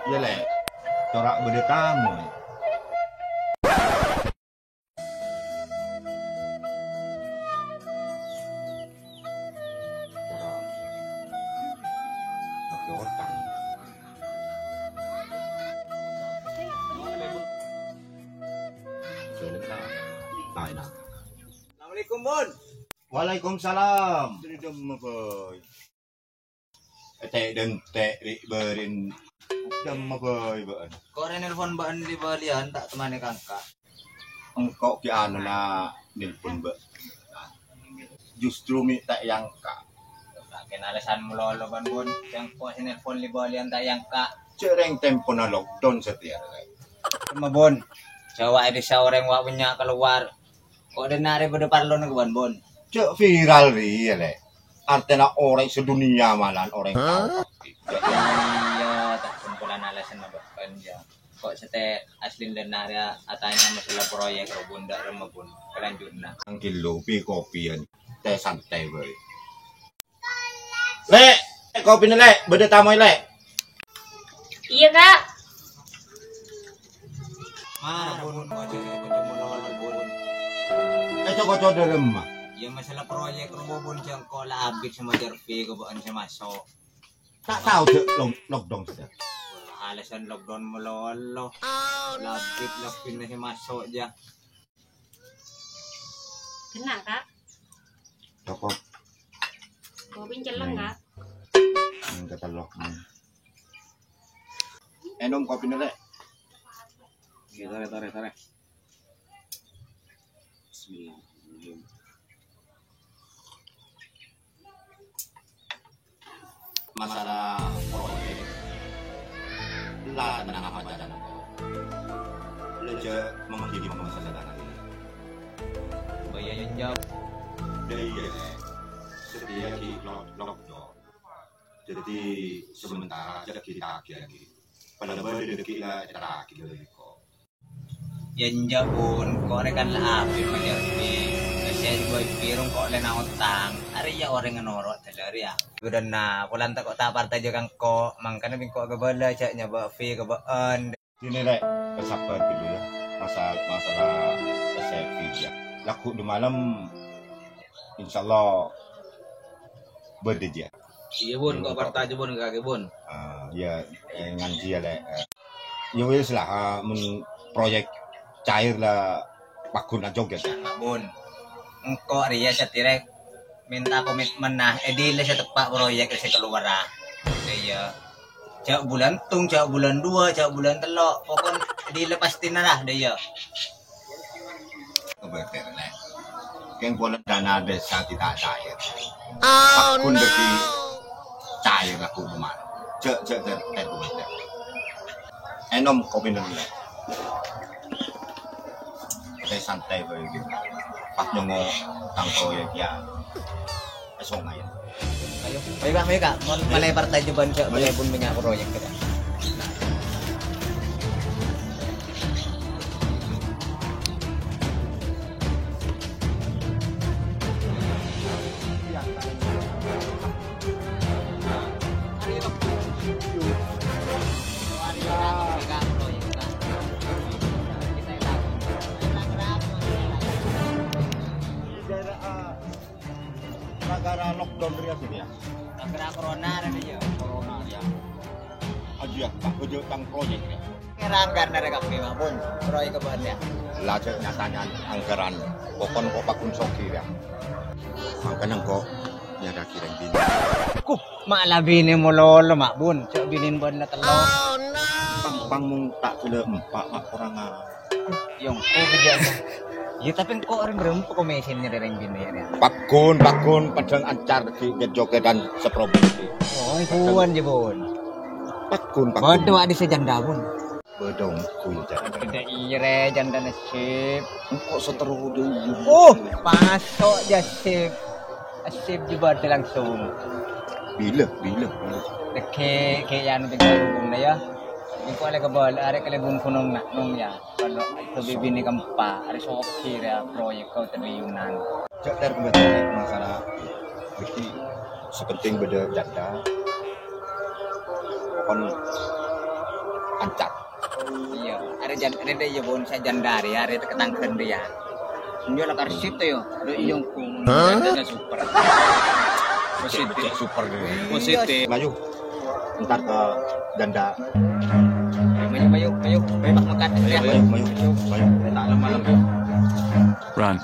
Iya lek, corak beda tamu. Pakai otak. Nah. Assalamualaikum Bun. Waalaikumsalam. Sudah boy. Teh dan teh berin jam boy ban. Kok ada nelpon Mbak di balian tak temani kakak. Engkau ki anu na nelpon ba. Justru minta yang kak. Saking alasan melolo ban Bun. Yang kok nelpon di balian tak yang kak. Cereng tempo na lockdown setia. Cuma Bun. Jawa ada seorang wak punya keluar. Kok ada nari pada parlo na ban Bun. Cek viral ri ya le. Artinya orang sedunia malan orang tahu. Iya, tak kumpulan alasan na ban ya. Kok sete aslin dan nari atanya masalah proyek ro bunda rumah Bun. Kelanjut na. Ang kilo pi kopi yan. Teh santai boy. Le, kopi ni le, beda tamu le. Iya kak. Mana Bun kok jadi melolo Bun. Coba remah. Ya masalah proyek rumah Bun yang kola habis sama Jervi kebaan sama masuk. Tak tahu deh lockdown sudah. Alasan lockdown melolo. Labit na si masuk aja. Kena kak. Toko Kopi celeng kak. yang kata lockdown. Enom kopi ni le. Tarik. Bismillah. Masalah proyek lah tenang apa jalan leja menghidupkan masalah ini Bayar yang jauh. dia setia di lockdown jadi sementara jadi kita lagi pada berdiri kita lagi kok Yang jauh Bun. Kok rekan lah habis sama Jervi. Saya juga pirung kok lena utang. Hari ya orang ngenorot telur ya. Udah na, pulang tak kok tak partai juga kok. Makanya bingkok ke bala caknya bawa fee ke baan. ini le bersabar dulu ya masalah resepsi ya laku di malam insyaallah berdeja. Iya Bun, kok partai aja Bun kaki Bun. Ya ngaji ya le. Ya wis lah proyek cair lah pakun aja guys. Pak Bun. Engkau Ria setirek minta komitmen nah edile saya tepak proyek saya keluar ah. Iya. Cak bulan tung, cak bulan 2, cak bulan telok. Pokok edile pasti nah dia. Kebeter le. Keng pola dana desa kita cair. Pakun deki cair lah kuman. Cek kebeter. Enom kopi dulu. Saya santai begitu. Pas nyongo tang proyek ya. Esok aja. Ayo Kak, mau malay partai juban cak boleh pun punya proyek kita. Negara lockdown dia sini ya. Negara corona ada dia. Corona ya. Aja tak kerja tang proyek ya. Keranggar dari kafe Bun. Proyek keban ya. Lajak nyatanya anggaran pokon kok pakun soki ya. Makanya kok nyada kirang bini. Kup, malah bini mololo mak Bun. Cak binin Bun na telok. Pang mung tak sudah empat mak orang Yung kejadian. Ya tapi kok orang berempat komesinnya dari yang bini ya. pakun padang ancar di joget dan seprovinsi. Oh, kuan je Bun. Pakun. Bodoh di sejanda Bun. Bedong kuy jangan. Tidak ire janda nasib. Kok seteru dulu. Masuk jasib. Asib juga langsung. Bila. Deke yan bigong na ya. Ini ko ala kabal, are kalibong kunong na nung ya. Kalau itu bibini kampa, are sokir ya proyek kau terliunan. Cak dari kebetulan masalah ini sepenting beda janda. Kon Ancat. Iya, ada ya bon saya jandari, ada ketangkan dia. Dia lah karsip tuh yo, do iyong kung super. Positif. Super deh. Positif. Maju. Ntar ke ganda. Mayu makan. Maju. Tak lama-lama. Run.